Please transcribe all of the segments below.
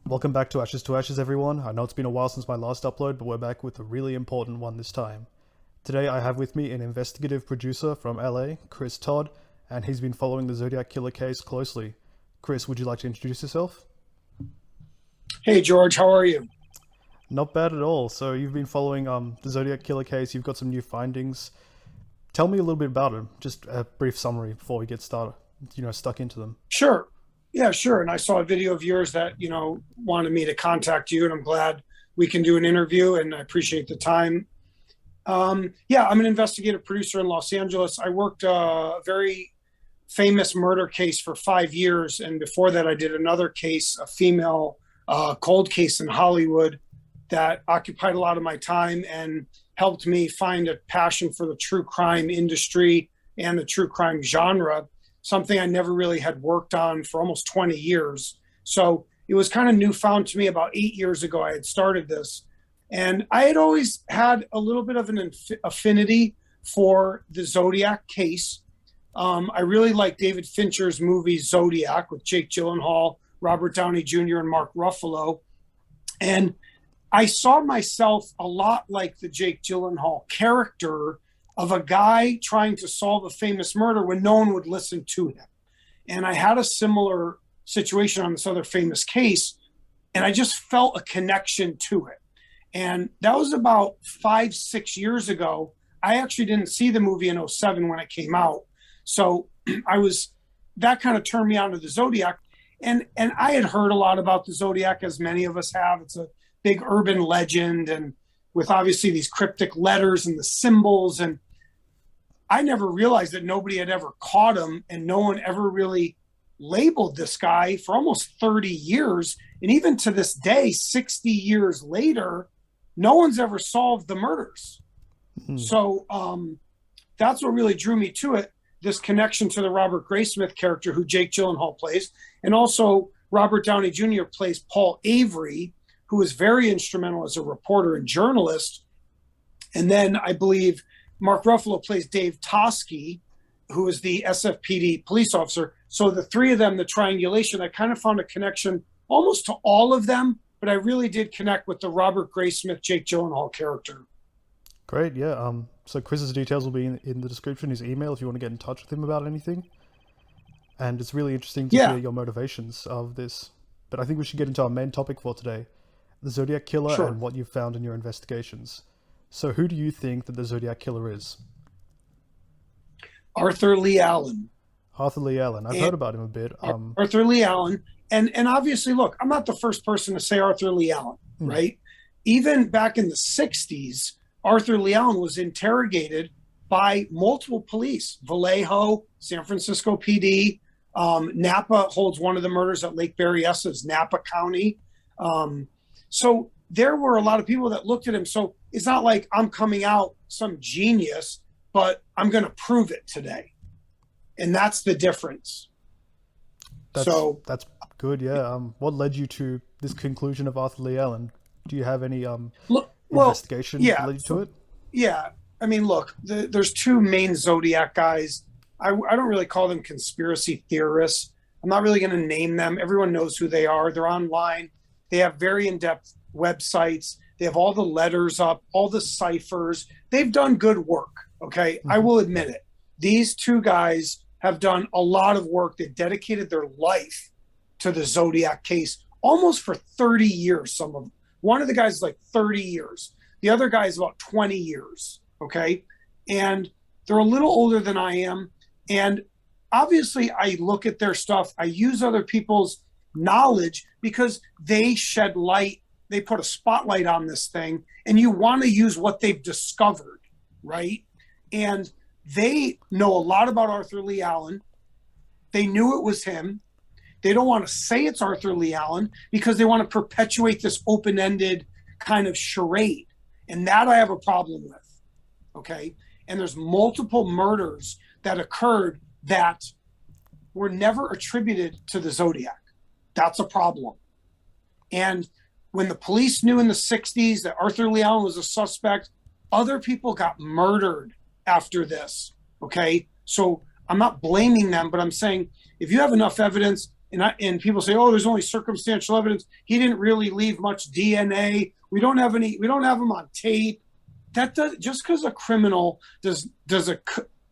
Welcome back to Ashes, everyone. I know it's been a while since my last upload, but we're back with a really important one this time. Today I have with me an investigative producer from LA, Chris Todd, and he's been following the Zodiac Killer case closely. Chris, would you like to introduce yourself? Hey George, how are you? Not bad at all. So you've been following the Zodiac Killer case, you've got some new findings. Tell me a little bit about it, just a brief summary before we get started, stuck into them. Sure. Yeah, sure. And I saw a video of yours that, wanted me to contact you, and I'm glad we can do an interview, and I appreciate the time. Yeah, I'm an investigative producer in Los Angeles. I worked a very famous murder case for 5 years. And before that, I did another case, a female cold case in Hollywood that occupied a lot of my time and helped me find a passion for the true crime industry and the true crime genre, something I never really had worked on for almost 20 years. So it was kind of newfound to me about 8 years ago. I had started this. And I had always had a little bit of an affinity for the Zodiac case. I really like David Fincher's movie Zodiac with Jake Gyllenhaal, Robert Downey Jr., and Mark Ruffalo. And I saw myself a lot like the Jake Gyllenhaal character of a guy trying to solve a famous murder when no one would listen to him. And I had a similar situation on this other famous case, and I just felt a connection to it. And that was about 5, 6 years ago. I actually didn't see the movie in '07 when it came out. So that kind of turned me on to the Zodiac. And I had heard a lot about the Zodiac, as many of us have. It's a big urban legend, and with obviously these cryptic letters and the symbols. And I never realized that nobody had ever caught him, and no one ever really labeled this guy for almost 30 years. And even to this day, 60 years later, no one's ever solved the murders. Mm-hmm. So that's what really drew me to it, this connection to the Robert Graysmith character who Jake Gyllenhaal plays. And also Robert Downey Jr. plays Paul Avery, who was very instrumental as a reporter and journalist. And then I believe Mark Ruffalo plays Dave Toschi, who is the SFPD police officer. So the three of them, the triangulation, I kind of found a connection almost to all of them, but I really did connect with the Robert Graysmith, Jake Gyllenhaal character. Great, yeah. So Chris's details will be in the description, his email, if you want to get in touch with him about anything. And it's really interesting to hear your motivations of this. But I think we should get into our main topic for today, the Zodiac Killer. Sure. And what you've found in your investigations. So who do you think that the Zodiac Killer is? Arthur Lee Allen. Arthur Lee Allen. I've heard about him a bit. Arthur Lee Allen. And obviously, look, I'm not the first person to say Arthur Lee Allen, right? Even back in the 60s, Arthur Lee Allen was interrogated by multiple police. Vallejo, San Francisco PD, Napa holds one of the murders at Lake Berryessa's Napa County. So there were a lot of people that looked at him. So it's not like I'm coming out some genius, but I'm going to prove it today. And that's the difference. That's good, yeah. What led you to this conclusion of Arthur Lee Allen? Do you have any investigation related to it? Yeah. I mean, look, there's two main Zodiac guys. I don't really call them conspiracy theorists. I'm not really going to name them. Everyone knows who they are. They're online. They have very in-depth websites. They have all the letters up, all the ciphers. They've done good work, okay? Mm-hmm. I will admit it. These two guys have done a lot of work. They've dedicated their life to the Zodiac case almost for 30 years, some of them. One of the guys is like 30 years. The other guy is about 20 years, okay? And they're a little older than I am. And obviously, I look at their stuff. I use other people's knowledge because they shed light. They put a spotlight on this thing, and you want to use what they've discovered, right? And they know a lot about Arthur Lee Allen. They knew it was him. They don't want to say it's Arthur Lee Allen because they want to perpetuate this open-ended kind of charade. And that I have a problem with, okay? And there's multiple murders that occurred that were never attributed to the Zodiac. That's a problem. And when the police knew in the 60s that Arthur Lee Allen was a suspect, other people got murdered after this, okay? So I'm not blaming them, but I'm saying if you have enough evidence, And people say, oh, there's only circumstantial evidence. He didn't really leave much DNA. We don't have him on tape. That does, just because a criminal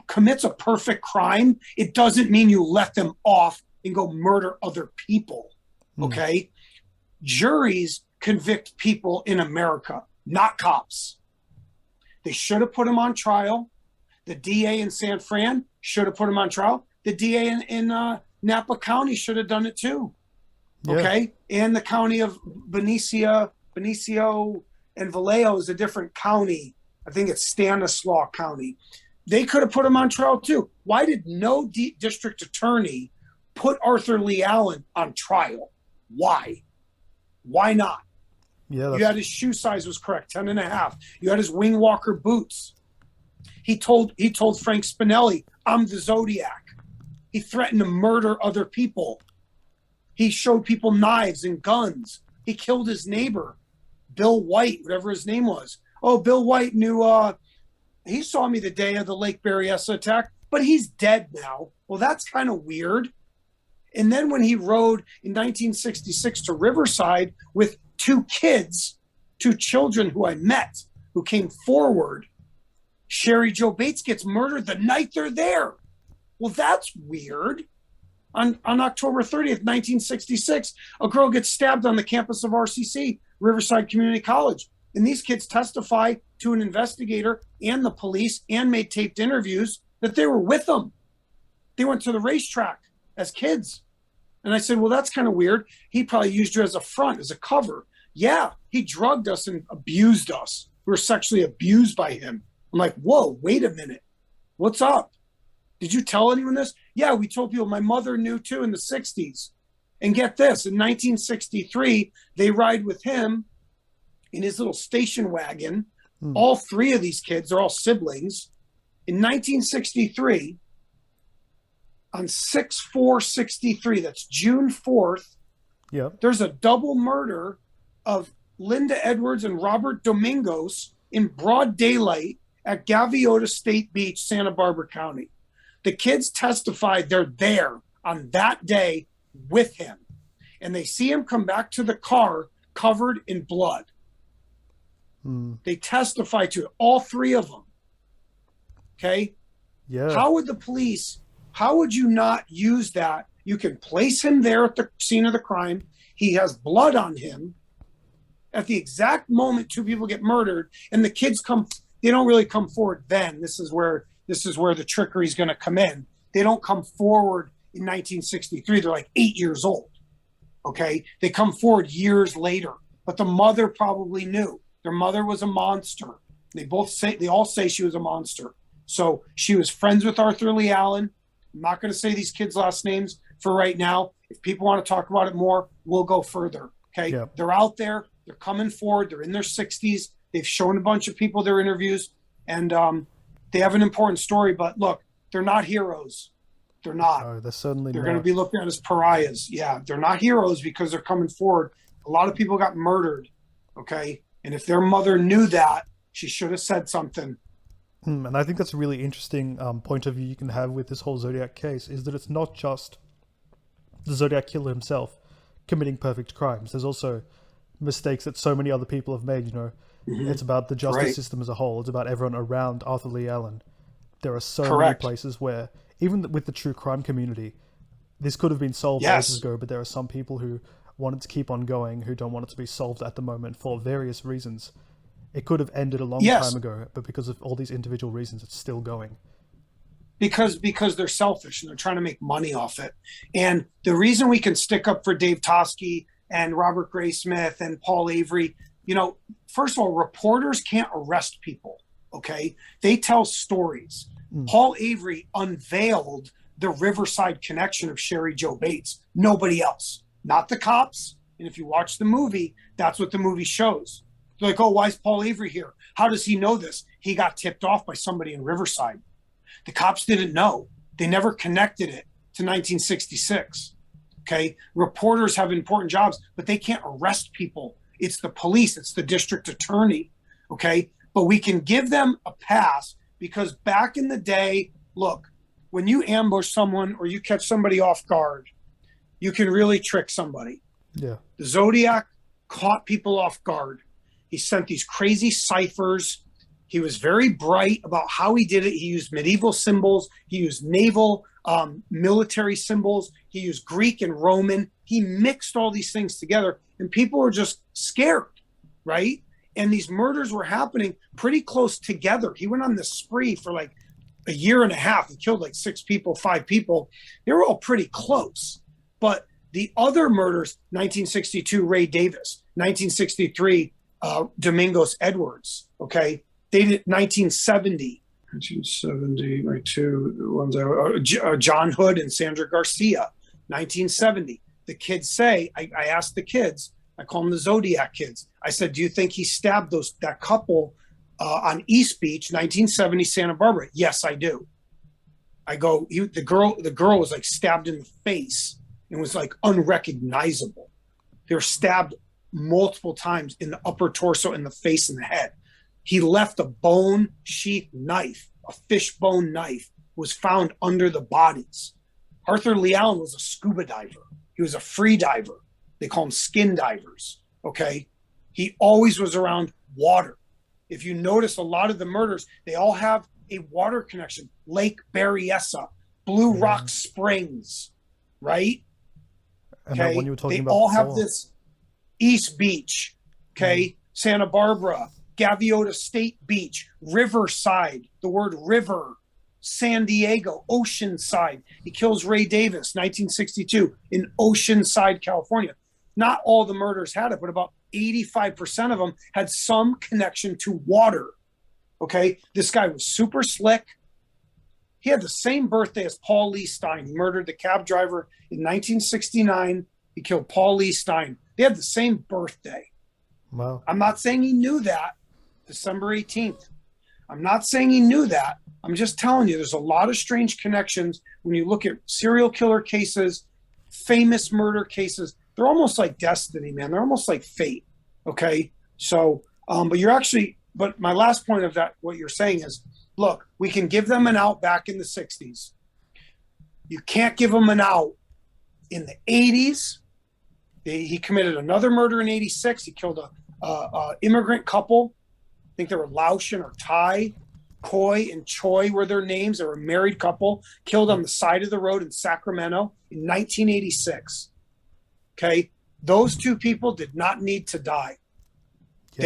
commits a perfect crime, it doesn't mean you let them off and go murder other people. Okay? Juries convict people in America, not cops. They should have put him on trial. The DA in San Fran should have put him on trial. The DA in Napa County should have done it too. Okay? And the county of Benicio and Vallejo is a different county. I think it's Stanislaus County. They could have put him on trial too. Why did no district attorney put Arthur Lee Allen on trial? Why? Why not? Yeah, you had his shoe size was correct, 10.5. You had his wing walker boots. He told Frank Spinelli, I'm the Zodiac. He threatened to murder other people. He showed people knives and guns. He killed his neighbor, Bill White, whatever his name was. Oh, Bill White knew, he saw me the day of the Lake Berryessa attack, but he's dead now. Well, that's kind of weird. And then when he rode in 1966 to Riverside with two children who I met, who came forward, Sherry Joe Bates gets murdered the night they're there. Well, that's weird. On October 30th, 1966, a girl gets stabbed on the campus of RCC, Riverside Community College. And these kids testify to an investigator and the police and made taped interviews that they were with them. They went to the racetrack as kids. And I said, well, that's kind of weird. He probably used her as a front, as a cover. Yeah, he drugged us and abused us. We were sexually abused by him. I'm like, whoa, wait a minute. What's up? Did you tell anyone this? Yeah, we told people. My mother knew too in the 60s. And get this, in 1963, they ride with him in his little station wagon. All three of these kids, they're all siblings. In 1963, on 6/4/63, that's June 4th, there's a double murder of Linda Edwards and Robert Domingos in broad daylight at Gaviota State Beach, Santa Barbara County. The kids testified they're there on that day with him. And they see him come back to the car covered in blood. They testify to it, all three of them. Okay? Yeah. How would you not use that? You can place him there at the scene of the crime. He has blood on him. At the exact moment two people get murdered, and the kids they don't really come forward then. This is where the trickery is going to come in. They don't come forward in 1963. They're like 8 years old. Okay? They come forward years later. But the mother probably knew. Their mother was a monster. They all say she was a monster. So she was friends with Arthur Lee Allen. I'm not going to say these kids' last names for right now. If people want to talk about it more, we'll go further. Okay? Yeah. They're out there. They're coming forward. They're in their 60s. They've shown a bunch of people their interviews, and they have an important story. But look, they're not heroes. They're not. No, they're certainly They're not. going to be looked at as pariahs. Yeah, they're not heroes because they're coming forward. A lot of people got murdered. Okay? And if their mother knew that, she should have said something. And I think that's a really interesting point of view you can have with this whole Zodiac case, is that it's not just the Zodiac Killer himself committing perfect crimes. There's also mistakes that so many other people have made, It's about the justice system as a whole. It's about everyone around Arthur Lee Allen. There are so many places where, even with the true crime community, this could have been solved ages ago, but there are some people who wanted to keep on going, who don't want it to be solved at the moment for various reasons. It could have ended a long time ago, but because of all these individual reasons, it's still going. Because they're selfish and they're trying to make money off it. And the reason we can stick up for Dave Toschi and Robert Graysmith and Paul Avery, first of all, reporters can't arrest people, okay? They tell stories. Paul Avery unveiled the Riverside connection of Sherry Joe Bates. Nobody else. Not the cops. And if you watch the movie, that's what the movie shows. They're like, oh, why is Paul Avery here? How does he know this? He got tipped off by somebody in Riverside. The cops didn't know. They never connected it to 1966. Okay? Reporters have important jobs, but they can't arrest people. It's the police. It's the district attorney. Okay? But we can give them a pass because back in the day, look, when you ambush someone or you catch somebody off guard, you can really trick somebody. Yeah. The Zodiac caught people off guard. He sent these crazy ciphers. He was very bright about how he did it. He used medieval symbols. He used naval military symbols. He used Greek and Roman. He mixed all these things together, and people were just scared, right? And these murders were happening pretty close together. He went on this spree for like a year and a half. He killed like 6 people, 5 people. They were all pretty close. But the other murders, 1962, Ray Davis, 1963, Domingos Edwards, okay? They did 1970. 1970, my two ones, John Hood and Sandra Garcia, 1970. The kids say, I asked the kids, I call them the Zodiac kids. I said, do you think he stabbed that couple on East Beach, 1970, Santa Barbara? Yes, I do. I go, the girl was like stabbed in the face and was like unrecognizable. They were stabbed multiple times in the upper torso, in the face, and the head. He left a bone sheath knife, a fishbone knife, was found under the bodies. Arthur Lee Allen was a scuba diver. He was a free diver. They call them skin divers, okay? He always was around water. If you notice a lot of the murders, they all have a water connection. Lake Berryessa, Blue Rock Springs, right? And that one you were talking they about all before. have this East Beach, okay? Santa Barbara, Gaviota State Beach, Riverside, the word river, San Diego, Oceanside. He kills Ray Davis, 1962, in Oceanside, California. Not all the murders had it, but about 85% of them had some connection to water. Okay? This guy was super slick. He had the same birthday as Paul Lee Stein. He murdered the cab driver in 1969. He killed Paul Lee Stein. They had the same birthday. Wow. I'm not saying he knew that. December 18th. I'm not saying he knew that. I'm just telling you, there's a lot of strange connections when you look at serial killer cases, famous murder cases. They're almost like destiny, man. They're almost like fate. Okay. So, but my last point of that, what you're saying is, look, we can give them an out back in the 60s. You can't give them an out in the 80s. He committed another murder in 86. He killed a immigrant couple. I think they were Laotian or Thai. Coy and Choi were their names. They were a married couple, killed on the side of the road in Sacramento in 1986. Okay. Those 2 people did not need to die. Yeah.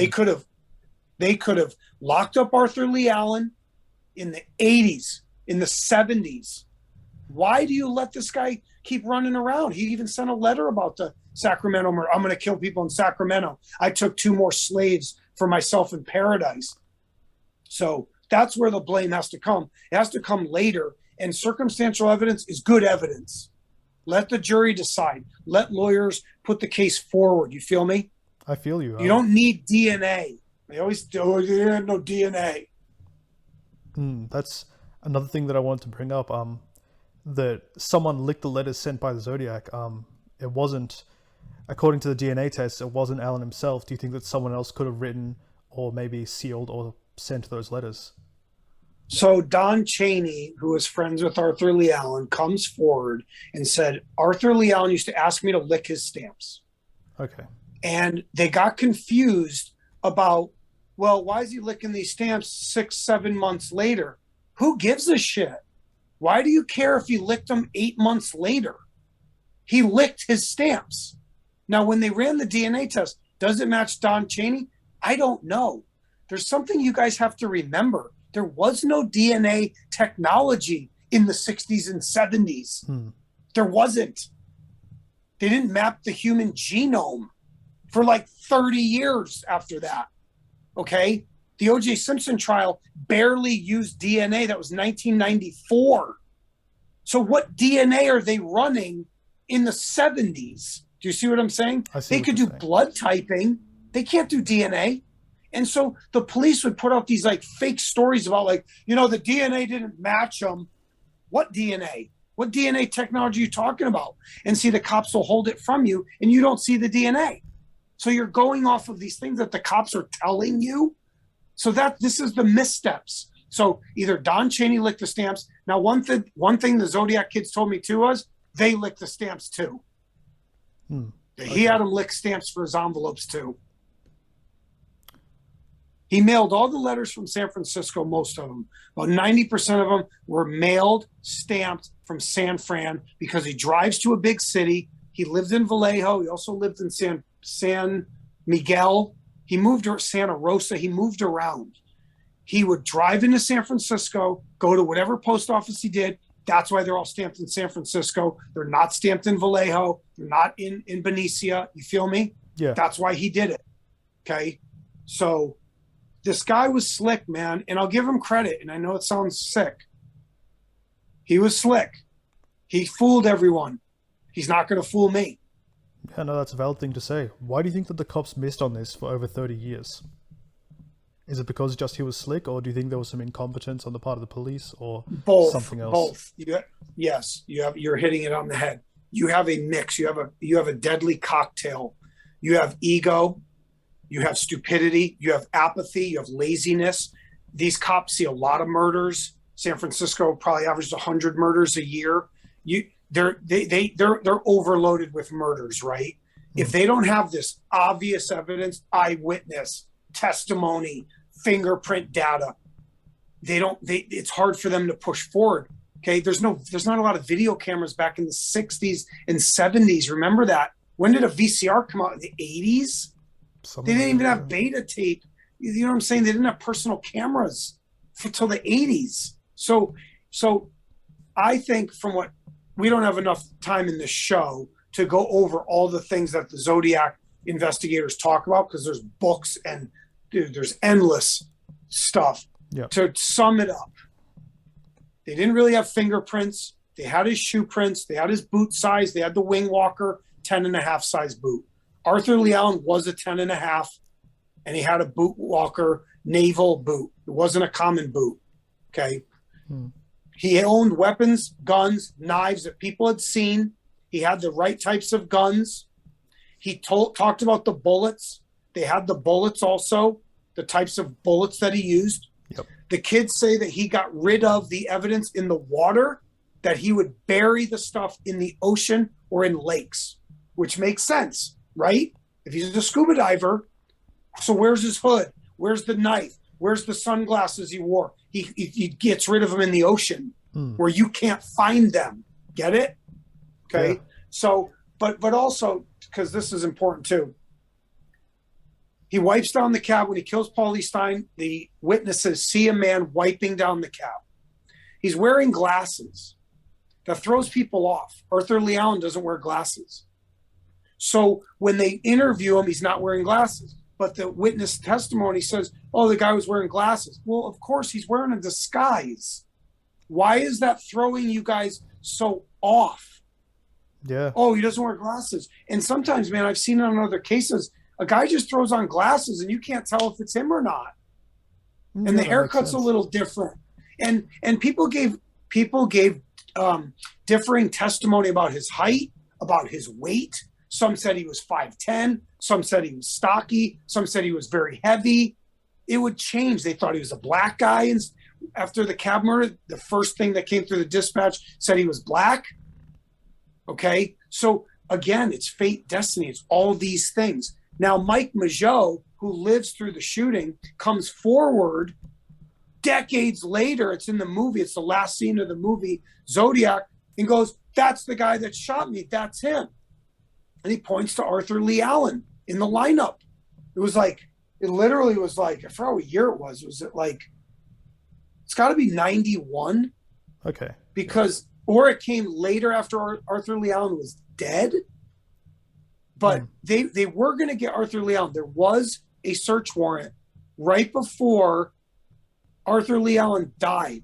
They could have locked up Arthur Lee Allen in the 80s, in the 70s. Why do you let this guy keep running around? He even sent a letter about the Sacramento murder. I'm going to kill people in Sacramento. I took 2 more slaves for myself in paradise. So that's where the blame has to come. It has to come later, and circumstantial evidence is good evidence. Let the jury decide. Let lawyers put the case forward. You feel me? I feel you. You don't need DNA. They always do. You had no DNA. That's another thing that I wanted to bring up. That someone licked the letters sent by the Zodiac. It wasn't, according to the DNA test, it wasn't Allen himself. Do you think that someone else could have written or maybe sealed or sent those letters? So Don Chaney, who was friends with Arthur Lee Allen, comes forward and said, Arthur Lee Allen used to ask me to lick his stamps. Okay. And they got confused about, well, why is he licking these stamps 6-7 months later? Who gives a shit? Why do you care if he licked them 8 months later? He licked his stamps. Now, when they ran the DNA test, does it match Don Chaney? I don't know. There's something you guys have to remember. There was no DNA technology in the 60s and 70s. There wasn't. They didn't map the human genome for like 30 years after that. Okay? The O.J. Simpson trial barely used DNA. That was 1994. So what DNA are they running in the 70s? Do you see what I'm saying? They could do blood typing. They can't do DNA. And so the police would put out these like fake stories about like, the DNA didn't match them. What DNA? What DNA technology are you talking about? And see, the cops will hold it from you and you don't see the DNA. So you're going off of these things that the cops are telling you. So this is the missteps. So either Don Chaney licked the stamps. Now, one thing the Zodiac kids told me too was they licked the stamps too. He had him lick stamps for his envelopes too. He mailed all the letters from San Francisco, most of them. About 90% of them were mailed, stamped from San Fran because he drives to a big city. He lived in Vallejo. He also lived in San Miguel. He moved to Santa Rosa. He moved around. He would drive into San Francisco, go to whatever post office he did. That's why they're all stamped in San Francisco. They're not stamped in Vallejo. They're not in Benicia. You feel me? Yeah. That's why he did it. Okay. So this guy was slick, man. And I'll give him credit. And I know it sounds sick. He was slick. He fooled everyone. He's not going to fool me. Yeah, no, that's a valid thing to say. Why do you think that the cops missed on this for over 30 years? Is it because just he was slick, or do you think there was some incompetence on the part of the police, or something else? Both. Yes, you're hitting it on the head. You have a mix. You have a deadly cocktail. You have ego, you have stupidity, you have apathy, you have laziness. These cops see a lot of murders. San Francisco probably averages 100 murders a year. They're overloaded with murders, right? If they don't have this obvious evidence, eyewitness, testimony, fingerprint data, it's hard for them to push forward. Okay. There's not a lot of video cameras back in the 60s and 70s. Remember that? When did a VCR come out? In the 80s? They didn't even have beta tape. You know what I'm saying? They didn't have personal cameras until the 80s. So I think we don't have enough time in this show to go over all the things that the Zodiac investigators talk about, because there's books and there's endless stuff. Yep. To sum it up, they didn't really have fingerprints. They had his shoe prints. They had his boot size. They had the Wing Walker 10.5 size boot. Arthur Lee Allen was a 10.5, and he had a Boot Walker naval boot. It wasn't a common boot. Okay. He owned weapons, guns, knives that people had seen. He had the right types of guns. He talked about the bullets. They had the bullets also, the types of bullets that he used. Yep. The kids say that he got rid of the evidence in the water, that he would bury the stuff in the ocean or in lakes, which makes sense, right? If he's a scuba diver, so where's his hood? Where's the knife? Where's the sunglasses he wore? He gets rid of them in the ocean where you can't find them. Get it? Okay. Yeah. So, but also, because this is important too, he wipes down the cab. When he kills Paulie Stein, the witnesses see a man wiping down the cab. He's wearing glasses. That throws people off. Arthur Lee Allen doesn't wear glasses. So when they interview him, he's not wearing glasses. But the witness testimony says, oh, the guy was wearing glasses. Well, of course, he's wearing a disguise. Why is that throwing you guys so off? Yeah. Oh, he doesn't wear glasses. And sometimes, man, I've seen it on other cases. A guy just throws on glasses and you can't tell if it's him or not. And the haircut's a little different. And people gave differing testimony about his height, about his weight. Some said he was 5'10". Some said he was stocky. Some said he was very heavy. It would change. They thought he was a black guy. And after the cab murder, the first thing that came through the dispatch said he was black. Okay. So again, it's fate, destiny. It's all these things. Now, Mike Mageau, who lives through the shooting, comes forward decades later. It's in the movie. It's the last scene of the movie, Zodiac, and goes, that's the guy that shot me. That's him. And he points to Arthur Lee Allen in the lineup. It literally was like, I forgot what year it was. Was it like, it's got to be 91. Okay. Or it came later after Arthur Lee Allen was dead. But they were going to get Arthur Lee Allen. There was a search warrant right before Arthur Lee Allen died.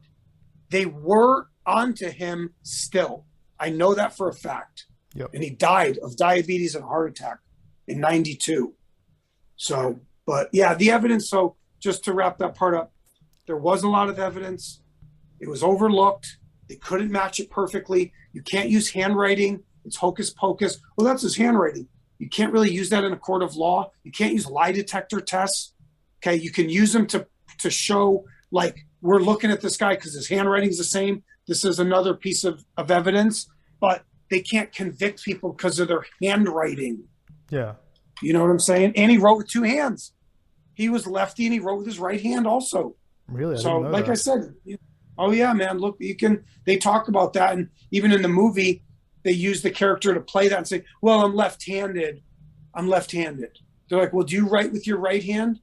They were onto him still. I know that for a fact. Yep. And he died of diabetes and a heart attack in 92. So, but yeah, the evidence. So just to wrap that part up, there wasn't a lot of evidence. It was overlooked. They couldn't match it perfectly. You can't use handwriting. It's hocus pocus. Well, that's his handwriting. You can't really use that in a court of law. You can't use lie detector tests. Okay. You can use them to show, like, we're looking at this guy because his handwriting is the same. This is another piece of evidence. But they can't convict people because of their handwriting. Yeah. You know what I'm saying? And he wrote with two hands. He was lefty and he wrote with his right hand also. Really? I So, didn't know like that. I said, oh yeah, man, look, they talk about that. And even in the movie, they use the character to play that and say, well, I'm left-handed. They're like, well, do you write with your right hand?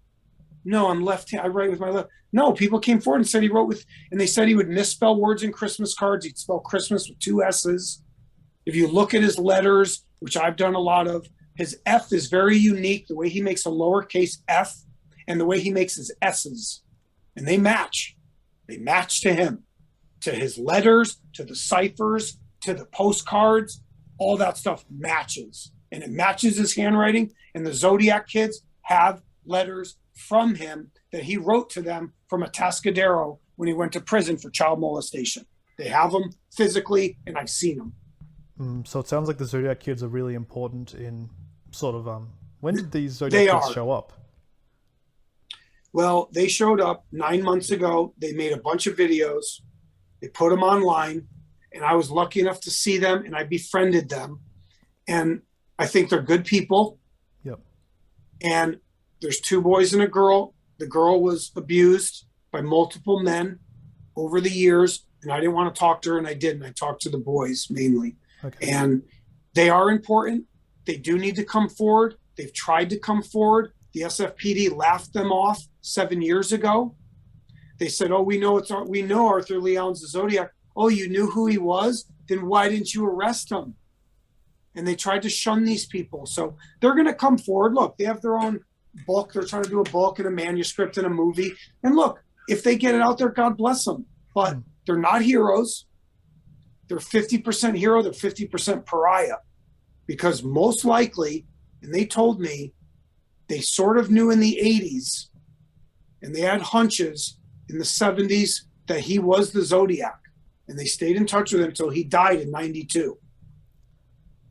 No, I'm left-handed. I write with my left. No, people came forward and said he wrote with, and they said he would misspell words in Christmas cards. He'd spell Christmas with two S's. If you look at his letters, which I've done a lot of, his F is very unique, the way he makes a lowercase f and the way he makes his S's. And they match. They match to him, to his letters, to the ciphers, to the postcards. All that stuff matches. And it matches his handwriting. And the Zodiac kids have letters from him that he wrote to them from Atascadero when he went to prison for child molestation. They have them physically, and I've seen them. So it sounds like the Zodiac kids are really important in sort of when did these Zodiac kids show up? Well, they showed up 9 months ago. They made a bunch of videos. They put them online, and I was lucky enough to see them, and I befriended them. And I think they're good people. Yep. And there's two boys and a girl. The girl was abused by multiple men over the years, and I didn't want to talk to her, and I didn't. I talked to the boys mainly. Okay. And they are important. They do need to come forward. They've tried to come forward. The SFPD laughed them off 7 years ago. They said, oh, we know Arthur Leon's the Zodiac. Oh, you knew who he was? Then why didn't you arrest him? And they tried to shun these people. So they're going to come forward. Look, they have their own book. They're trying to do a book and a manuscript and a movie. And look, if they get it out there, God bless them. But they're not heroes. They're 50% hero. They're 50% pariah. Because most likely, and they told me, they sort of knew in the 80s, and they had hunches in the 70s that he was the Zodiac. And they stayed in touch with him until he died in 92.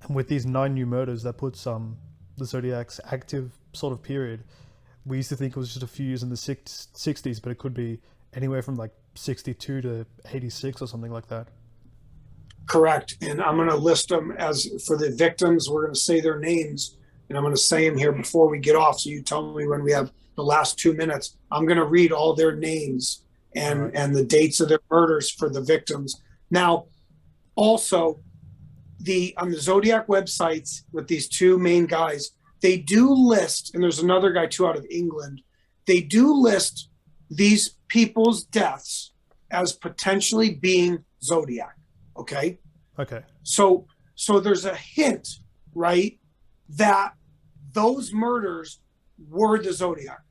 And with these 9 new murders, that puts the Zodiac's active sort of period. We used to think it was just a few years in the 60s, but it could be anywhere from like 62 to 86 or something like that. Correct. And I'm going to list them as for the victims. We're going to say their names, and I'm going to say them here before we get off. So you tell me when we have the last 2 minutes. I'm going to read all their names and the dates of their murders for the victims. Now, also, on the Zodiac websites with these two main guys, they do list, and there's another guy too out of England, they do list these people's deaths as potentially being Zodiac. Okay. So there's a hint, right, that those murders were the Zodiac.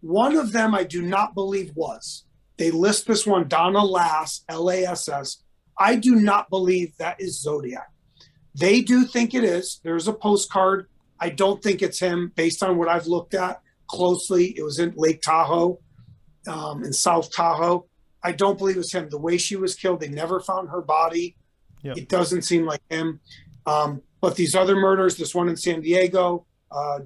One of them I do not believe was. They list this one, Donna Lass, Lass. I do not believe that is Zodiac. They do think it is. There's a postcard. I don't think it's him based on what I've looked at closely. It was in Lake Tahoe, in South Tahoe. I don't believe it was him. The way she was killed, they never found her body. Yep. It doesn't seem like him. But these other murders, this one in San Diego,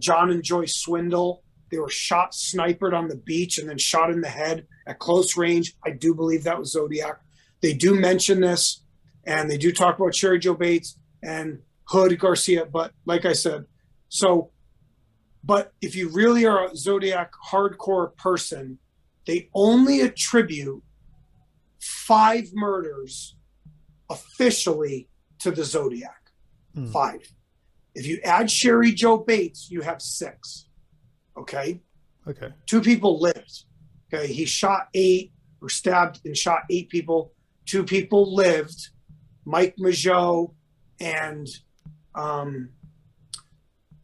John and Joyce Swindle, they were shot, sniped on the beach and then shot in the head at close range. I do believe that was Zodiac. They do mention this, and they do talk about Sherry Jo Bates and Hood Garcia. But like I said, but if you really are a Zodiac hardcore person, they only attribute 5 murders officially to the Zodiac. 5. If you add Sherry Jo Bates, you have 6. Okay. 2 people lived. Okay. He shot 8 or stabbed and shot 8 people. 2 people lived. Mike Mageau and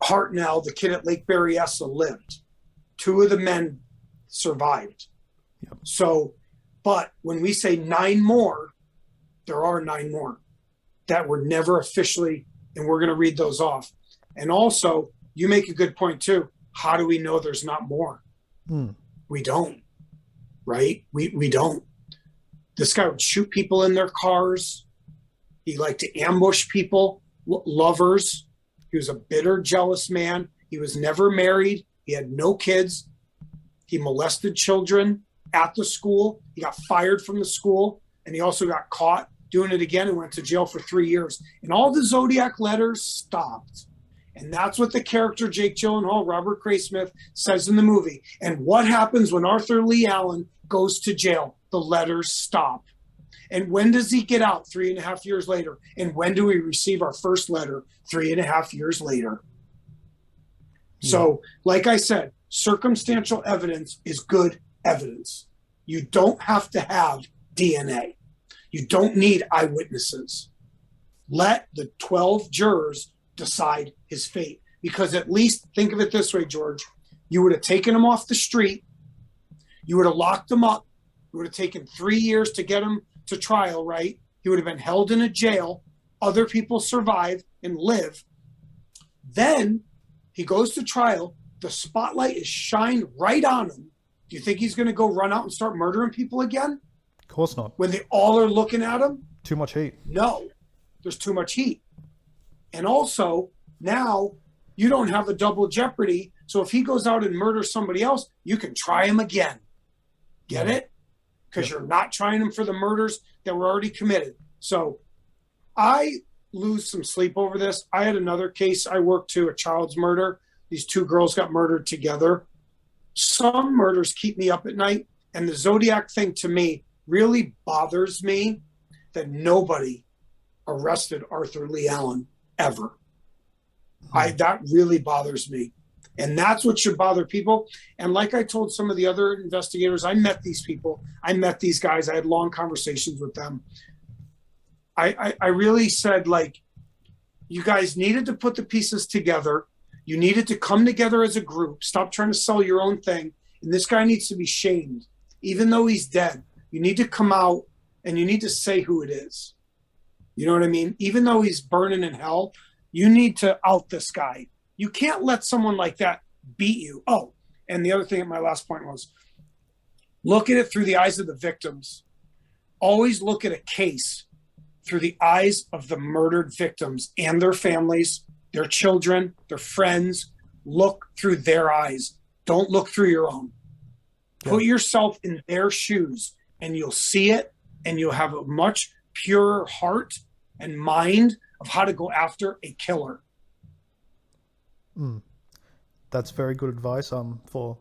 Hartnell, the kid at Lake Berryessa, lived. 2 of the men survived. Yep. So, but when we say 9 more, there are 9 more that were never officially, and we're going to read those off. And also, you make a good point too. How do we know there's not more? We don't, right? We don't. This guy would shoot people in their cars. He liked to ambush people, lovers. He was a bitter, jealous man. He was never married. He had no kids. He molested children at the school. He got fired from the school, and he also got caught doing it again and went to jail for 3 years. And all the Zodiac letters stopped. And that's what the character Jake Gyllenhaal, Robert Graysmith, says in the movie. And what happens when Arthur Lee Allen goes to jail? The letters stop. And when does he get out? 3.5 years later. And when do we receive our first letter? 3.5 years later. Yeah. So, like I said, circumstantial evidence is good evidence. You don't have to have DNA. You don't need eyewitnesses. Let the 12 jurors decide his fate. Because at least, think of it this way, George, you would have taken him off the street. You would have locked him up. It would have taken 3 years to get him to trial, right? He would have been held in a jail. Other people survive and live. Then he goes to trial. The spotlight is shined right on him. Do you think he's going to go run out and start murdering people again? Of course not. When they all are looking at him? Too much heat. No, there's too much heat. And also, now you don't have a double jeopardy. So if he goes out and murders somebody else, you can try him again. Get it? Because you're not trying him for the murders that were already committed. So I lose some sleep over this. I had another case I worked to, a child's murder. These two girls got murdered together. Some murders keep me up at night. And the Zodiac thing to me really bothers me that nobody arrested Arthur Lee Allen ever. That really bothers me. And that's what should bother people. And like I told some of the other investigators, I met these people. I met these guys. I had long conversations with them. I really said, like, you guys needed to put the pieces together. You needed to come together as a group. Stop trying to sell your own thing. And this guy needs to be shamed. Even though he's dead, you need to come out and you need to say who it is. You know what I mean? Even though he's burning in hell, you need to out this guy. You can't let someone like that beat you. Oh, and the other thing, my last point was, look at it through the eyes of the victims. Always look at a case through the eyes of the murdered victims and their families, their children, their friends. Look through their eyes. Don't look through your own. Yeah. Put yourself in their shoes and you'll see it, and you'll have a much purer heart and mind of how to go after a killer. That's very good advice. For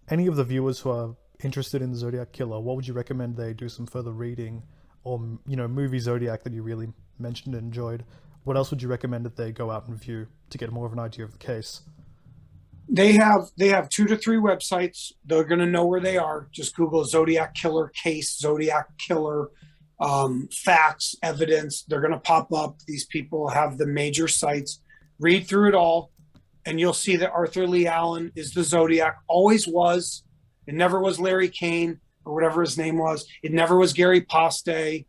any of the viewers who are interested in the Zodiac Killer, what would you recommend they do some further reading, or movie Zodiac that you really mentioned and enjoyed? What else would you recommend that they go out and view to get more of an idea of the case? They have 2 to 3 websites. They're going to know where they are. Just Google Zodiac Killer case, Zodiac Killer, facts, evidence. They're going to pop up. These people have the major sites. Read through it all, and you'll see that Arthur Lee Allen is the Zodiac. Always was. It never was Larry Kane or whatever his name was. It never was Gary Paste. It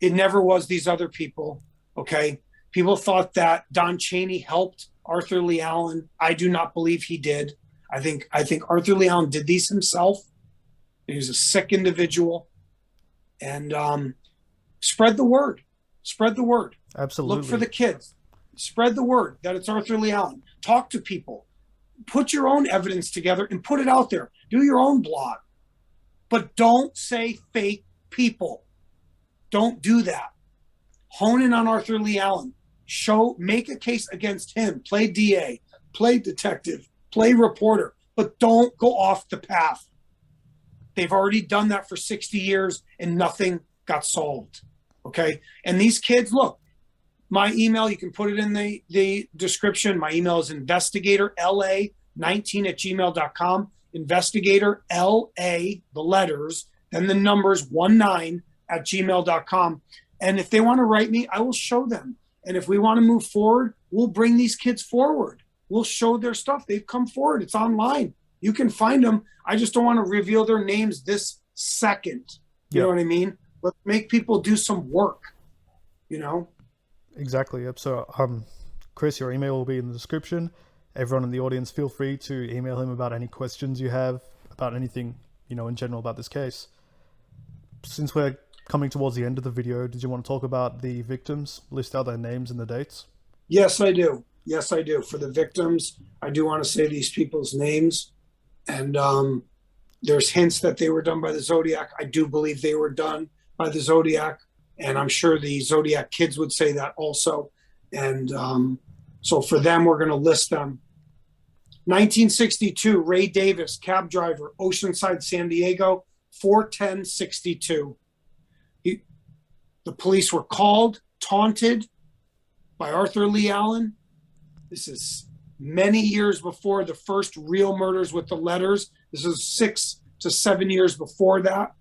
never was these other people. Okay. People thought that Don Chaney helped Arthur Lee Allen. I do not believe he did. I think Arthur Lee Allen did these himself. He was a sick individual. And spread the word. Spread the word. Absolutely. Look for the kids. Spread the word that it's Arthur Lee Allen. Talk to people. Put your own evidence together and put it out there. Do your own blog. But don't say fake people. Don't do that. Hone in on Arthur Lee Allen. Make a case against him. Play DA. Play detective. Play reporter. But don't go off the path. They've already done that for 60 years and nothing got solved. Okay? And these kids, look, my email, you can put it in the description. My email is investigatorla19@gmail.com. Investigatorla, the letters, then the numbers 19@gmail.com. And if they want to write me, I will show them. And if we want to move forward, we'll bring these kids forward. We'll show their stuff. They've come forward. It's online. You can find them. I just don't want to reveal their names this second. You know what I mean? Let's make people do some work, Exactly. Yep. So, Chris, your email will be in the description. Everyone in the audience, feel free to email him about any questions you have about anything, in general about this case. Since we're coming towards the end of the video, did you want to talk about the victims, list out their names and the dates? Yes, I do. Yes, I do. For the victims, I do want to say these people's names. And there's hints that they were done by the Zodiac. I do believe they were done by the Zodiac. And I'm sure the Zodiac kids would say that also. And so for them, we're going to list them. 1962, Ray Davis, cab driver, Oceanside, San Diego, 41062. The police were called, taunted by Arthur Lee Allen. This is many years before the first real murders with the letters. This is 6 to 7 years before that.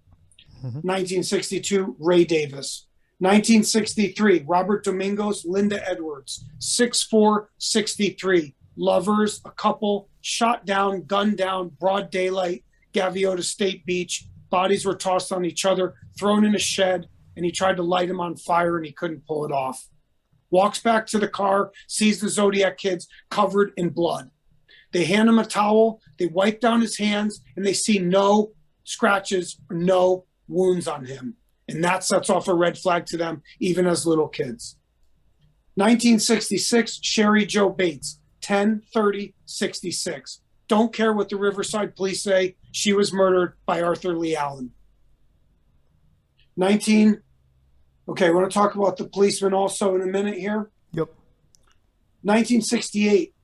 1962, Ray Davis. 1963, Robert Domingos, Linda Edwards, 6463. Lovers, a couple, shot down, gunned down, broad daylight, Gaviota State Beach. Bodies were tossed on each other, thrown in a shed, and he tried to light him on fire and he couldn't pull it off. Walks back to the car, sees the Zodiac kids covered in blood. They hand him a towel, they wipe down his hands, and they see no scratches, no wounds on him. And that sets off a red flag to them, even as little kids. 1966, Sherry Jo Bates, 10/30/66. Don't care what the Riverside police say. She was murdered by Arthur Lee Allen. Okay, I want to talk about the policeman also in a minute here. Yep. 1968.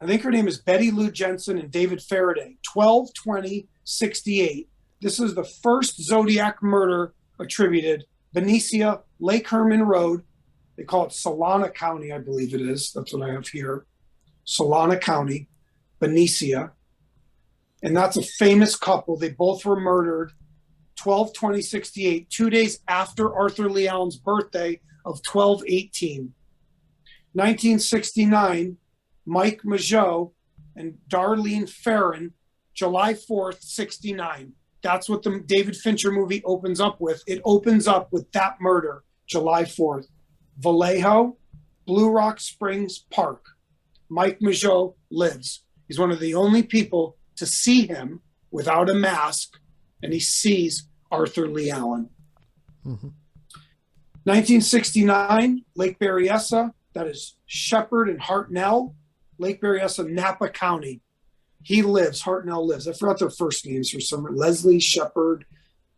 I think her name is Betty Lou Jensen and David Faraday. 12/20/68. This is the first Zodiac murder attributed. Benicia, Lake Herman Road. They call it Solana County, I believe it is. That's what I have here. Solana County, Benicia. And that's a famous couple. They both were murdered 12/20/68, 2 days after Arthur Lee Allen's birthday of 12/18. 1969, Mike Mageau and Darlene Ferrin, July 4th, 69. That's what the David Fincher movie opens up with. It opens up with that murder, July 4th. Vallejo, Blue Rock Springs Park. Mike Mageau lives. He's one of the only people to see him without a mask, and he sees Arthur Lee Allen. 1969, Lake Berryessa, that is Shepherd and Hartnell. Lake Berryessa, Napa County. He lives, Hartnell lives. I forgot their first names for some. Leslie Shepherd,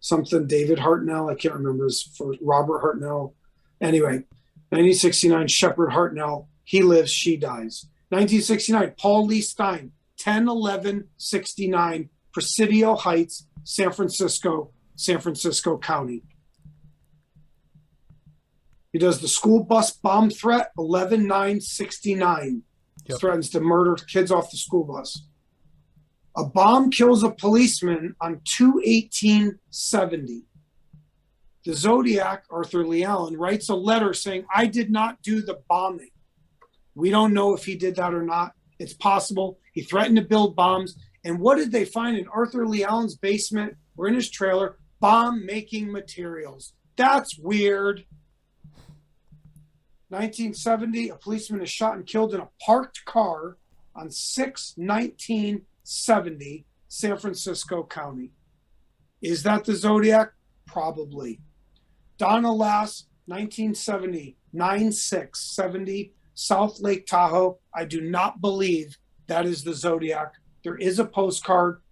something, David Hartnell. I can't remember his first, Robert Hartnell. Anyway, 1969, Shepherd Hartnell. He lives, she dies. 1969, Paul Lee Stein, 10/11/69, Presidio Heights, San Francisco County. He does the school bus bomb threat, 11/9/69. Yep. Threatens to murder kids off the school bus. A bomb kills a policeman on 2/18/70. The Zodiac, Arthur Lee Allen, writes a letter saying, I did not do the bombing. We don't know if he did that or not. It's possible. He threatened to build bombs. And what did they find in Arthur Lee Allen's basement or in his trailer? Bomb-making materials. That's weird. 1970, a policeman is shot and killed in a parked car on 6/19/70, San Francisco County. Is that the Zodiac? Probably. Donna Lass, 1970, 9/6/70, South Lake Tahoe. I do not believe that is the Zodiac. There is a postcard.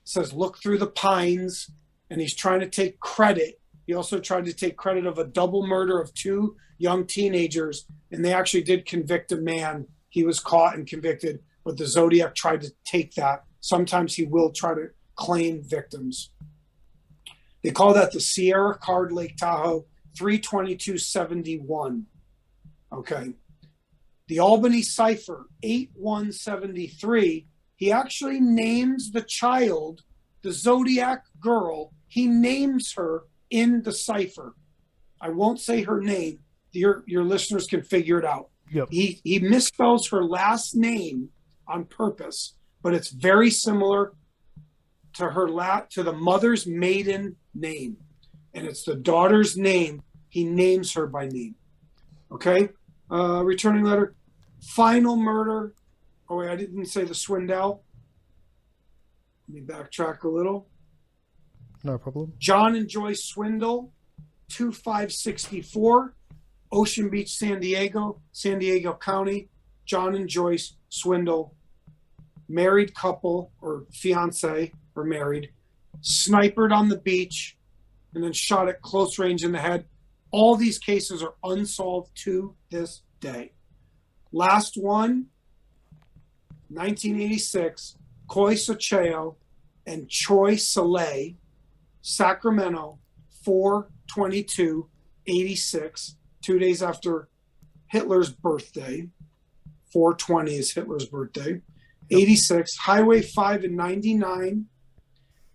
It says, look through the pines. And he's trying to take credit. He also tried to take credit of a double murder of 2 young teenagers. And they actually did convict a man. He was caught and convicted, but the Zodiac tried to take that. Sometimes he will try to claim victims. They call that the Sierra Card Lake Tahoe, 3/22/71. Okay. The Albany Cipher, 8/1/73. He actually names the child, the Zodiac girl. He names her in the cipher. I won't say her name. Your listeners can figure it out. Yep. He misspells her last name on purpose, but it's very similar to to the mother's maiden name, and it's the daughter's name. He names her by name. Okay. Returning letter. Final murder. Oh wait, I didn't say the Swindell. Let me backtrack a little. No problem. John and Joyce Swindle, 2564, Ocean Beach, San Diego County. John and Joyce Swindle, married couple or fiance or married, sniped on the beach and then shot at close range in the head. All these cases are unsolved to this day. Last one, 1986, Koi Socheo and Choi Soleil, Sacramento, 4/22/86, 2 days after Hitler's birthday. 4/20 is Hitler's birthday. 86, Highway 5 and 99.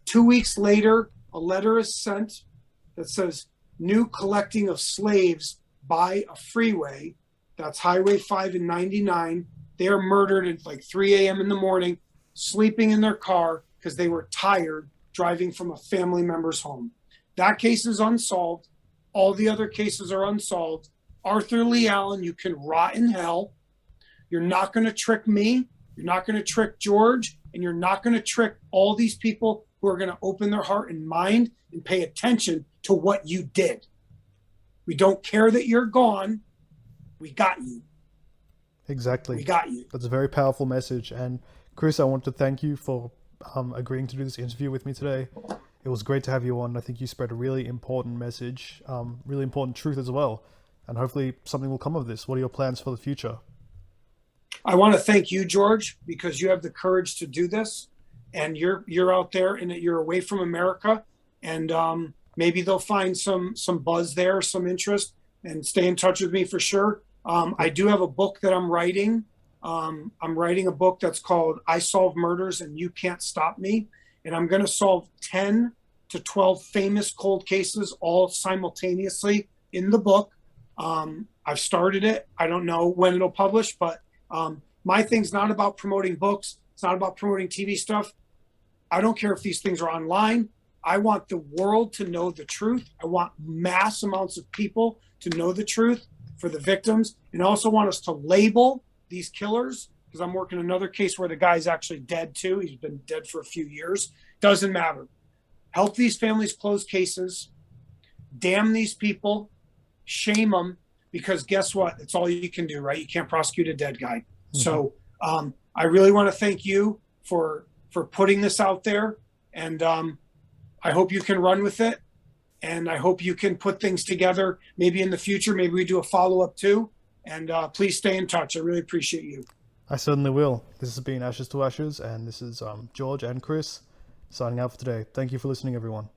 2 weeks later, a letter is sent that says, new collecting of slaves by a freeway. That's Highway 5 and 99. They are murdered at like 3 a.m. in the morning, sleeping in their car because they were tired driving from a family member's home. That case is unsolved. All the other cases are unsolved. Arthur Lee Allen, you can rot in hell. You're not going to trick me. You're not going to trick George. And you're not going to trick all these people who are going to open their heart and mind and pay attention to what you did. We don't care that you're gone. We got you. Exactly. We got you. That's a very powerful message. And Chris, I want to thank you for agreeing to do this interview with me today. It was great to have you on. I think you spread a really important message, really important truth as well. And hopefully something will come of this. What are your plans for the future? I want to thank you, George, because you have the courage to do this. And you're out there and you're away from America. And maybe they'll find some buzz there, some interest, and stay in touch with me for sure. I do have a book that I'm writing. I'm writing a book that's called I Solve Murders and You Can't Stop Me. And I'm going to solve 10 to 12 famous cold cases all simultaneously in the book. I've started it. I don't know when it'll publish, but my thing's not about promoting books. It's not about promoting TV stuff. I don't care if these things are online. I want the world to know the truth. I want mass amounts of people to know the truth for the victims. And I also want us to label these killers, because I'm working another case where the guy's actually dead too. He's been dead for a few years. Doesn't matter. Help these families close cases. Damn these people. Shame them, because guess what? It's all you can do, right? You can't prosecute a dead guy. Mm-hmm. So I really want to thank you for putting this out there. And I hope you can run with it. And I hope you can put things together. Maybe in the future, maybe we do a follow-up too. And please stay in touch. I really appreciate you. I certainly will. This has been Ashes to Ashes, and this is George and Chris signing out for today. Thank you for listening, everyone.